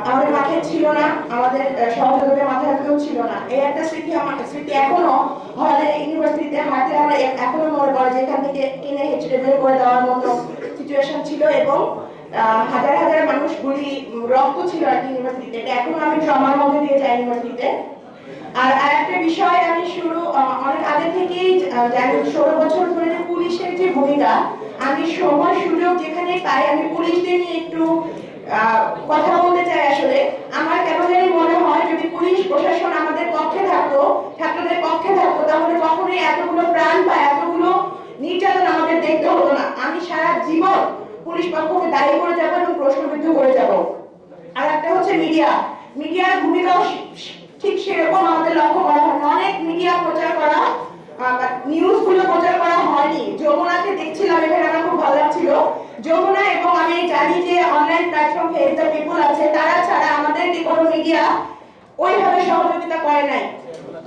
আমাদের মাথায় ছিল না, আমাদের সহযোগীদের মাথায় কেউ ছিল না। এই একটা স্মৃতি এখনো হলে ইউনিভার্সিটিতে হাতে আমরা এখনো মনে পড়ে যে এখান থেকে টেনে হেঁচড়ে বের করে দেওয়ার মতো সিচুয়েশন ছিল, এবং হাজার হাজার মানুষ গুলি রক্ত ছিল আর কি ইউনিভার্সিটিতে। এটা এখনো আমি ট্রমার মধ্যে দিয়ে যাই ইউনিভার্সিটিতে। আর আরেকটা বিষয় আমি অনেক আগে থেকেই জানি, 16 বছর ধরে যে পুলিশের যে ভূমিকা, আমি সময় সুযোগ যেখানে পাই আমি পুলিশদের নিয়ে একটু কথা বলতে চাই। আসলে আমার কেন জানি মনে হয় যদি পুলিশ প্রশাসন আমাদের পক্ষে থাকতো, ছাত্রদের পক্ষে থাকতো, তাহলে কখনোই এতগুলো প্রাণ বা এতগুলো নির্যাতন আমাদের দেখতে হতো না। আমি সারা জীবন পুলিশ পক্ষকে দায়ী করে যাবো এবং প্রশ্নবিদ্ধ করে যাব। আর একটা হচ্ছে মিডিয়ার ভূমিকাও ঠিক সেরকম আমাদের লক্ষ্য করা হয়। অনেক মিডিয়া প্রচার করা, নিউজ গুলো প্রচার করা হয়নি। যমুনাকে দেখছিলাম, এখানে আমার খুব ভালো লাগছিল। যমুনা এবং আমি জানি যে online platform face the people আছে, তারা ছাড়া আমাদেরকে কোনো মিডিয়া ওইভাবে সহযোগিতা করে নাই।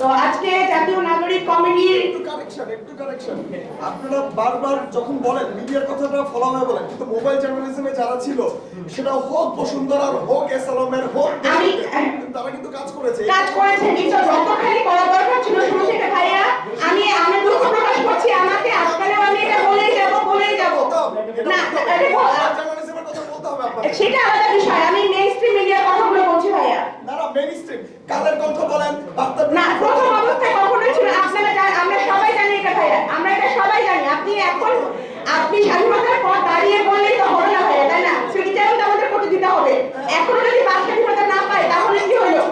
তো আজকে জাতীয় নাগরিক কমিটির একটু কারেকশন আপনারা বারবার যখন বলেন মিডিয়ার কথাটা ফলো হয় বলেন, কিন্তু মোবাইল জার্নালিজমে যারা ছিল, সেটা হোক বসুন্ধরার, হোক এসআলমের, হোক তারা কিন্তু কাজ করেছে কিন্তু যতখানি করা দরকার ছিল শুরু থেকে ভাইয়া, আমি দুঃখ প্রকাশ করছি। আমাকে আপনারা আমি এটা বলেই যাব না, জার্নালিজমের কথা বলতে হবে আপনাদের, সেটা আলাদা বিষয়। আমি মেইনস্ট্রিম মিডিয়ার কথাগুলো বলছি ভাইয়া। না মেইনস্ট্রিম কালের কণ্ঠ বলেন, বার্তা না, প্রথম অবস্থায় কখনোই ছিল। আমরা সবাই জানি এটা ভাইয়া, আমরা এটা সবাই জানি। আপনি স্বাধীনতার পর দাঁড়িয়ে বললেই তো হবে না ভাইয়া, তাই না? স্মৃতিচারণ তো আমাদের করতে দিতে হবে। এখনো যদি বাক স্বাধীনতা না পাই তাহলে কি হলো?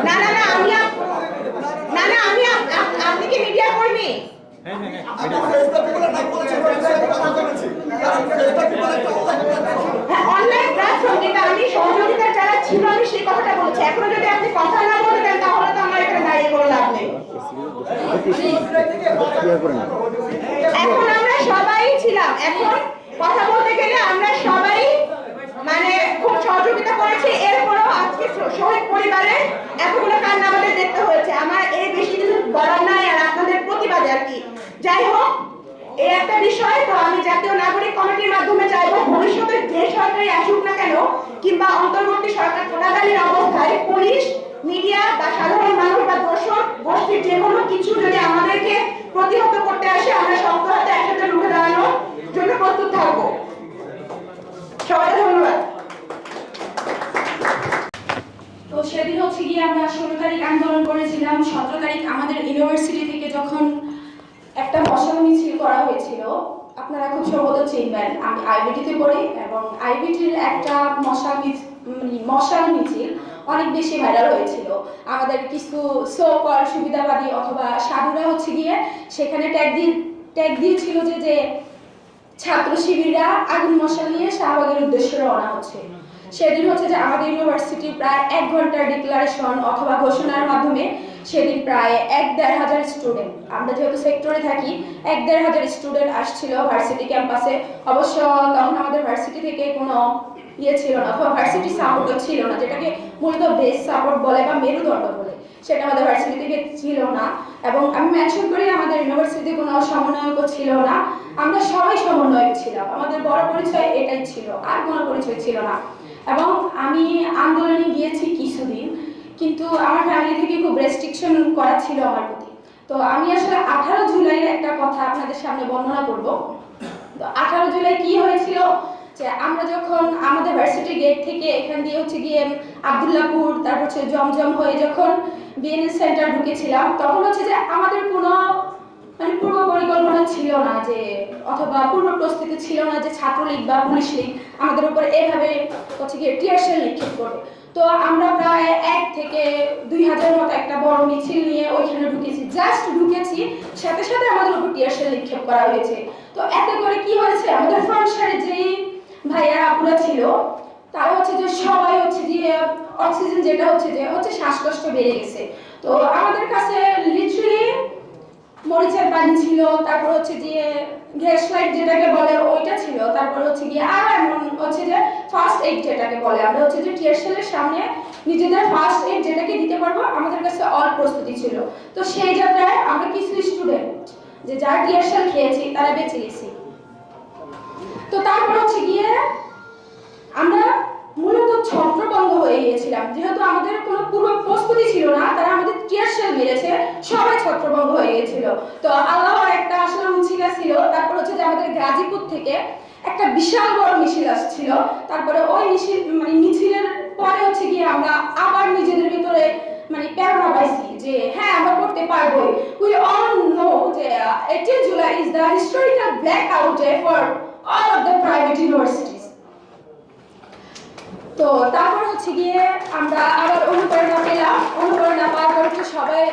না না না আমি আপনি কি মিডিয়া কর্মী? অনলাইন প্ল্যাটফর্ম যেটা আমি সহযোগিতা যারা ছিল আমি সেই কথাটা বলছি। এখনো যদি আপনি কথা না বলতেন তাহলে তো আমার এখানে দাঁড়িয়ে কোনো লাভ নেই। এখন আমরা সবাই ছিলাম, এখন কথা বলতে গেলে আমরা সবাই মানে খুব সহযোগিতা করেছি। এরপরও আজকে শহীদ পরিবারে এতগুলো কান্না আমাদের দেখতে হয়েছে। আমার এই বেশি কিছু বলার নাই, আর আপনাদের প্রতিবাদ আর কি। যাই হোক, এই একটা বিষয়। তো আমি জাতীয় নাগরিক কমিটির মাধ্যমে চাইবো ভবিষ্যতে যে সরকারই আসুক না কেন, কিংবা অন্তর্বর্তী সরকার চলাকালীন অবস্থায় পুলিশ, মিডিয়া বা সাধারণ মানুষ বা দর্শক গোষ্ঠীর যে কোনো কিছু যদি আমাদেরকে প্রতিহত করতে আসে, আমরা শক্ত হাতে একসাথে রুখে দাঁড়ানোর জন্য প্রস্তুত থাকবো। সবাইকে ধন্যবাদ। তো সেদিন হচ্ছে গিয়ে আমরা 16 তারিখ আন্দোলন করেছিলাম। 17 তারিখ আমাদের ইউনিভার্সিটি থেকে যখন একটা মশাল মিছিল করা হয়েছিল, আপনারা খুব সম্ভবত চিনবেন, আমি আইবিটিতে পড়ি, এবং আইবিটির একটা মশাল মিছিল অনেক বেশি ভাইরাল হয়েছিল। আমাদের কিছু সো কল সুবিধাবাদী অথবা সাধুরা হচ্ছে গিয়ে সেখানে ট্যাগ দিয়েছিল যে ছাত্র শিবিররা আগুন মশাল নিয়ে শাহবাগের উদ্দেশ্যে রওনা হচ্ছে। সেদিন হচ্ছে যে আমাদের ইউনিভার্সিটি প্রায় 1 ঘন্টার ডিক্লারেশন অথবা ঘোষণার মাধ্যমে সেদিন প্রায় 1-1.5 হাজার স্টুডেন্ট, আমরা যেহেতু সেক্টরে থাকি, 1-1.5 হাজার স্টুডেন্ট আসছিল ভার্সিটি ক্যাম্পাসে। অবশ্য তখন আমাদের ভার্সিটি থেকে কোনো ছিল না, অথবা ভার্সিটি সাপোর্টও ছিল না, যেটাকে মূলত বেস সাপোর্ট বলে বা মেরুদণ্ড বলে, সেটা আমাদের ভার্সিটি থেকে ছিল না। এবং আমি মেনশন করি আমাদের ইউনিভার্সিটিতে কোনো সমন্বয়কও ছিল না, আমরা সবাই সমন্বয়ক ছিলাম। আমাদের বড় পরিচয় এটাই ছিল, আর কোনো পরিচয় ছিল না। এবং আমি আন্দোলনে গিয়েছি কিছুদিন, কিন্তু আমার ফ্যামিলি থেকে খুব রেস্ট্রিকশন করা ছিল আমার প্রতি। তো আমি আসলে 18 জুলাইয়ের একটা কথা আপনাদের সামনে বর্ণনা করব। তো 18 জুলাই কি হয়েছিল, যে আমরা যখন আমাদের ভার্সিটি গেট থেকে এখান দিয়ে হচ্ছে গিয়ে আব্দুল্লাহপুর, তারপর হচ্ছে জমজম হয়ে যখন বিএনএস সেন্টার ঢুকেছিলাম, তখন হচ্ছে যে আমাদের কোনো পূর্ব পরিকল্পনা ছিল না, যে অথবা পূর্ব প্রস্তুতি ছিল না যে ছাত্রলীগ বা পুলিশ লীগ আমাদের উপর এভাবে হচ্ছে গিয়ে টিয়ারশেল নিক্ষেপ করবে। তো আমরা প্রায় 1 থেকে 2 হাজার মতো একটা বড় মিছিল নিয়ে ওইখানে ঢুকেছি। জাস্ট ঢুকেছি, সাথে সাথে আমাদের উপর টিয়ারশেল নিক্ষেপ করা হয়েছে। তো এতে করে কি হয়েছে, আমাদের ফ্রন্ট সারির যেই ভাইয়া আপুরা ছিল তারা হচ্ছে যে সবাই হচ্ছে যে অক্সিজেন যেটা হচ্ছে শ্বাসকষ্ট বেড়ে গেছে। তো আমাদের কাছে লিটারালি মরিচের পানি ছিল, তারপর হচ্ছে যে গ্যাস লাইট যেটাকে বলে ওইটা ছিল, তারপর হচ্ছে গিয়ে আর এমন হচ্ছে যে ফার্স্ট এইড যেটাকে বলে, আমরা হচ্ছে যে টিয়ারশেলের সামনে নিজেদের ফার্স্ট এইড যেটাকে দিতে পারবো আমাদের কাছে অল প্রস্তুতি ছিল। তো সেই যাত্রায় আমরা কিছু স্টুডেন্ট যে যার টিয়ারশেল খেয়েছি তারা বেঁচে গেছি। তো তারপর হচ্ছে গিয়ে আমরা মূলত ছত্রভঙ্গ হয়ে গিয়েছিলাম, যেহেতু আমাদের কোনো পূর্ব প্রস্তুতি ছিল না, তারা আমাদের টিয়ারশেল মেরেছে, সবাই ছত্রভঙ্গ হয়ে গিয়েছিল। তো আল্লাহর একটা আসলে উছিলা ছিল। তারপর হচ্ছে যে আমাদের গাজীপুর থেকে একটা বিশাল বড় মিছিল আসছিল। তারপরে ওই মিছিলের পরে হচ্ছে গিয়ে আমরা আবার নিজেদের ভিতরে প্রেরণা পাইছি যে হ্যাঁ আমরা করতে পারবো। উই অল নো যে 18 July is the historical blackout day for all of the private universities. তো তারপর হচ্ছে গিয়ে আমরা আবার অনুপ্রেরণা পেলাম। অনুপ্রেরণা পাওয়ার পর তো সবাই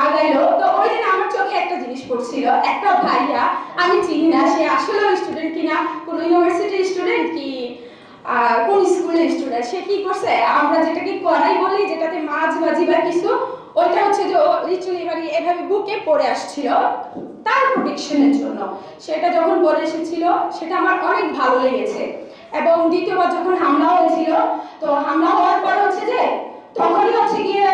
আগাইলো। তো ওই দিন আমার চোখে একটা জিনিস পড়ছিল, একটা ভাইয়া, আমি চিনি না সে আসলে স্টুডেন্ট কিনা, কোন ইউনিভার্সিটির স্টুডেন্ট কি কোন স্কুলের স্টুডেন্ট, সে কি করছে আমরা যেটাকে কড়াই বলি, যেটাতে মাছ ভাজি বা কিছু, ওইটা হচ্ছে যে লিটারালি এভাবে বুকে পড়ে আসছিল তার প্রোটেকশনের জন্য। সেটা যখন পরে এসেছিল সেটা আমার অনেক ভালো লেগেছে। এবং দ্বিতীয়বার যখন হামলা হয়েছিল, তো হামলা হওয়ার পর হচ্ছে যে তখনই হচ্ছে গিয়ে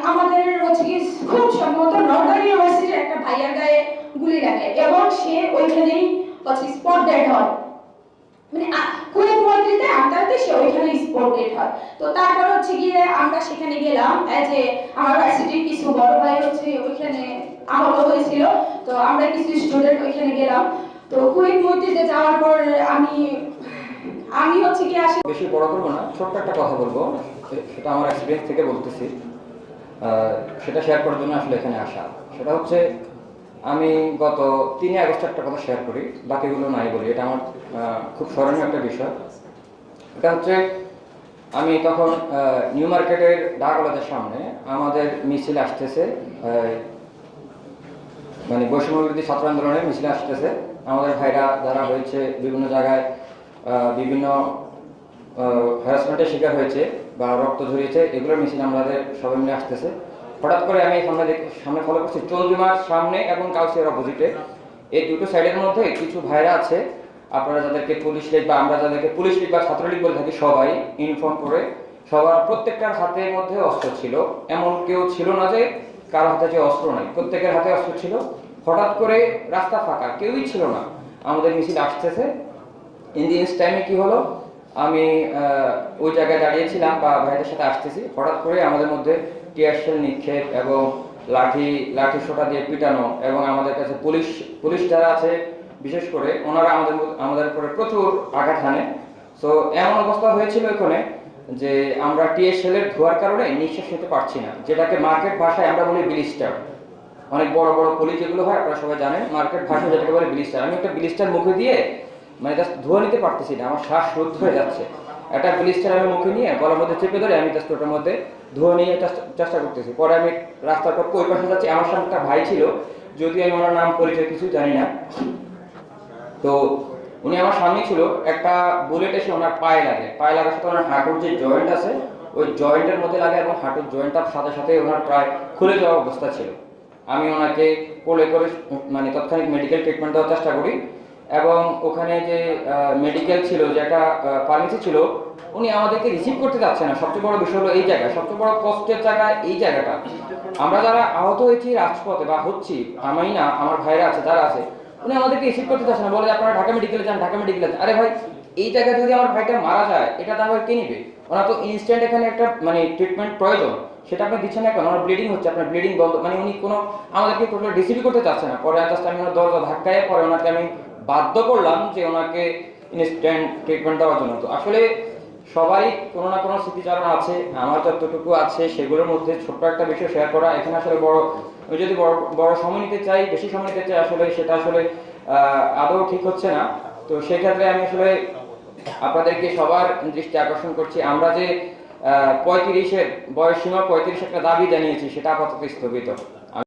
আমাদের হচ্ছে গিয়ে খুব সম্ভবত নর্দার্ন ইউনিভার্সিটির একটা ভাইয়ার গায়ে গুলি লাগে এবং সে ওইখানেই হচ্ছে স্পট ডেড হয়। কুয়েত মন্ত্রীতে আন্দাজে সে ওইখানে স্পট ডেড হয়। তো তারপর হচ্ছে গিয়ে আমরা সেখানে গেলাম, যে আমার ভার্সিটির কিছু বড় ভাই হচ্ছে ওইখানে আহত হয়েছিল। তো আমরা কিছু স্টুডেন্ট ওইখানে গেলাম। তো কুয়েত মন্ত্রীতে যাওয়ার পর আমি হচ্ছে কি আসলে বেশি বড় করবো না, ছোট্ট একটা কথা বলবো, সেটা আমার এক্সপিরিয়েন্স থেকে বলতেছি। সেটা শেয়ার করার জন্য আসলে এখানে আসা। সেটা হচ্ছে আমি গত 3 আগস্ট একটা কথা শেয়ার করি, বাকিগুলো নাই বলি। এটা আমার খুব স্মরণীয় একটা বিষয়। এটা হচ্ছে আমি তখন নিউ মার্কেটের ঢাকা কলেজের সামনে আমাদের মিছিল আসতেছে, বৈষম্যবিরোধী ছাত্র আন্দোলনের মিছিল আসতেছে। আমাদের ভাইরা যারা হয়েছে বিভিন্ন জায়গায় বিভিন্ন হ্যারাসমেন্টের শিকার হয়েছে বা রক্ত ঝরিয়েছে, এগুলোর মিছিল আমাদের সবাই মিলে আসতেছে। হঠাৎ করে আমি সামনে ফলো করছি চন্দ্রিমার সামনে এবং কাউসিয়ার অপোজিটে, এই দুটো সাইডের মধ্যে কিছু ভাইরা আছে, আপনারা যাদেরকে পুলিশ লীগ বা আমরা যাদেরকে পুলিশ লীগ বা ছাত্রলীগ বলে থাকি, সবাই ইউনিফর্ম করে, সবার প্রত্যেকটার হাতের মধ্যে অস্ত্র ছিল। এমন কেউ ছিল না যে কারো হাতে যে অস্ত্র নাই, প্রত্যেকের হাতে অস্ত্র ছিল। হঠাৎ করে রাস্তা ফাঁকা, কেউই ছিল না, আমাদের মিছিল আসতেছে। ইন দি টাইমে কি হলো, আমি ওই জায়গায় দাঁড়িয়েছিলাম বা ভাইদের সাথে আসতেছি, হঠাৎ করে আমাদের মধ্যে টিয়ারশেল নিক্ষেপ এবং লাঠি সোটা দিয়ে পিটানো, এবং আমাদের কাছে পুলিশ যারা আছে বিশেষ করে ওনারা আমাদের উপরে প্রচুর আঘাত হানে। সো এমন অবস্থা হয়েছিল এখানে যে আমরা টিয়ারশেলের ধোয়ার কারণে নিঃশ্বাস নিতে পারছি না, যেটাকে মার্কেট ভাষায় আমরা বলি ব্লিস্টার। অনেক বড় বড় পুলিশ যেগুলো হয় আপনারা সবাই জানেন, মার্কেট ভাষায় যেটাকে বলে ব্লিস্টার। আমি একটা ব্লিস্টার মুখে দিয়ে জাস্ট ধোয়া নিতে পারতেছি না, আমার শ্বাস রুদ্ধ হয়ে যাচ্ছে। একটা ব্লিস্টার আমি মুখে নিয়ে গলার মধ্যে চেপে ধরে আমি জাস্ট ওটার মধ্যে ধোয়া নিয়ে চেষ্টা করতেছি। পরে আমি রাস্তার পর ওই পাশে যাচ্ছি, আমার সামনে একটা ভাই ছিল, যদি আমি ওনার নাম পরিচয় কিছু জানি না। তো উনি আমার সামনে ছিল, একটা বুলেট এসে ওনার পায়ে লাগার সাথে ওনার হাঁটুর যে জয়েন্ট আছে ওই জয়েন্টের মধ্যে লাগে, এবং হাঁটুর জয়েন্টটার সাথে সাথে ওনার প্রায় খুলে যাওয়ার অবস্থা ছিল। আমি ওনাকে কোলে করে তৎক্ষণিক মেডিকেল ট্রিটমেন্ট দেওয়ার চেষ্টা করি, এবং ওখানে যে মেডিকেল ছিল, যে একটা ফার্মেসি ছিল, উনি আমাদেরকে রিসিভ করতে যাচ্ছে না। সবচেয়ে বড় বিষয় হলো এই জায়গায়, সবচেয়ে বড় কষ্টের জায়গায় এই জায়গাটা। আমরা যারা আহত হয়েছি রাজপথে বা হচ্ছি, আমি না, আমার ভাইরা আছে যারা আছে, উনি আমাদেরকে রিসিভ করতে চাচ্ছে না, বলে আপনারা ঢাকা মেডিকেলে যান, ঢাকা মেডিকেলে যান। আরে ভাই, এই জায়গায় যদি আমার ভাইটা মারা যায়, এটা তাহলে কে নিবে? ওনার তো ইনস্ট্যান্ট এখানে একটা ট্রিটমেন্ট প্রয়োজন, সেটা আপনি দিচ্ছেন না কেন? আমার ব্লিডিং হচ্ছে, আপনার ব্লিডিং বন্ধ, উনি কোনো আমাদেরকে টোটাল রিসিভ করতে চাচ্ছে না। পরে জাস্ট আমি ওনার দরজা ধাক্কায় পরে ওনাকে আমি বাধ্য করলাম যে ওনাকে ইনস্ট্যান্ট ট্রিটমেন্ট দেওয়ার জন্য। তো আসলে সবাই কোনো না কোনো স্মৃতিচারণ আছে, আমার যতটুকু আছে সেগুলোর মধ্যে ছোট্ট একটা বিষয় শেয়ার করা। এখানে আসলে যদি বড় সময় নিতে চাই, বেশি সময় নিতে চাই, আসলে সেটা আসলে আদৌ ঠিক হচ্ছে না। তো সেক্ষেত্রে আমি আসলে আপনাদেরকে সবার দৃষ্টি আকর্ষণ করছি, আমরা যে 35-এর বয়স সীমা 35 একটা দাবি জানিয়েছি, সেটা আপাতত স্থগিত।